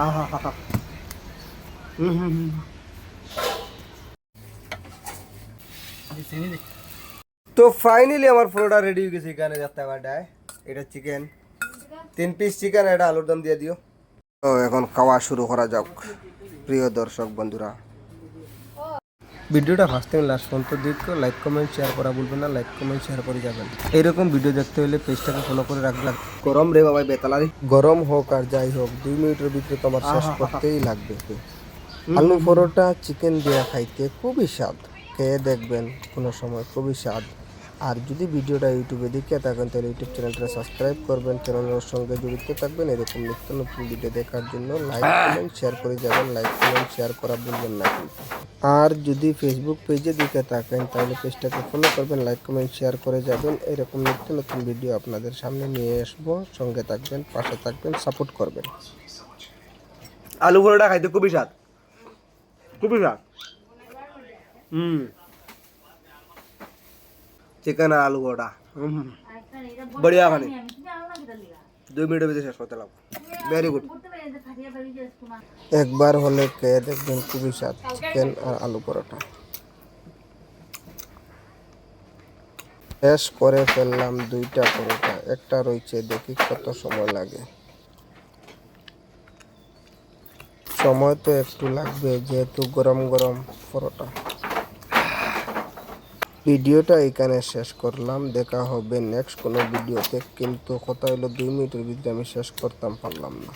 আহা। হুম। তো ফাইনালি আমার পুরোটা রেডি হয়ে গেছে। এখানে যাতে কাটায় এটা চিকেন 3 পিস চিকেন, এটা আলুর দম দিয়ে দিও। তো এখন খাওয়া শুরু করা যাক প্রিয় দর্শক বন্ধুরা। ভিডিওটা ফার্স্ট টাইম লাস্ট পর্যন্ত দেখো, লাইক কমেন্ট শেয়ার করা ভুলবেন না, লাইক কমেন্ট শেয়ার করে যাবেন। এইরকম ভিডিও দেখতে হলে পেজটাকে ফলো করে রাখবেন। গরম রে বাবা বেতালারি, গরম হোক আর যাই হোক 2 মিনিটের ভিতরে তো আমার শেষ করতেই লাগবে। আলু পরোটা চিকেন দিয়ে খাইতে খুবই স্বাদ, খেয়ে দেখবেন কোনো সময়, খুবই স্বাদ। আর যদি ভিডিওটা ইউটিউবে দেখে থাকেন তাহলে ইউটিউব চ্যানেলটা সাবস্ক্রাইব করবেন, চ্যানেলের সঙ্গে জড়িত থাকবেন এরকম নিত্য নতুন ভিডিও দেখার জন্য। লাইক কমেন্ট শেয়ার করে যাবেন, লাইক কমেন্ট শেয়ার করা ভুলবেন না কিন্তু। আর যদি ফেসবুক পেজে দেখে থাকেন তাহলে পেজটাকে ফলো করবেন, লাইক কমেন্ট শেয়ার করে যাবেন। এরকম নিত্য নতুন ভিডিও আপনাদের সামনে নিয়ে আসবো, সঙ্গে থাকবেন, পাশে থাকবেন, সাপোর্ট করবেন। আলু পরোটা খাইতে খুবই স্বাদ, খুবই স্বাদ। চিকেন আর আলু পরোটা बढ़िया खाने 2 মিনিটের ভিতরে শেষ করতে লাগবে। Very good. একবার হলে খেয়ে দেখবেন খুবই স্বাদ চিকেন আর আলু পরোটা। শেষ করে ফেললাম 2টা পরোটা, একটা রয়েছে, দেখি কত সময় লাগে। সময় তো একটু লাগবে যেহেতু গরম গরম পরোটা। ভিডিওটা এখানে শেষ করলাম, দেখা হবে নেক্সট কোনো ভিডিওতে। কিন্তু কথা হলো 2 মিনিটের ভিতরে আমি শেষ করতাম পারলাম না।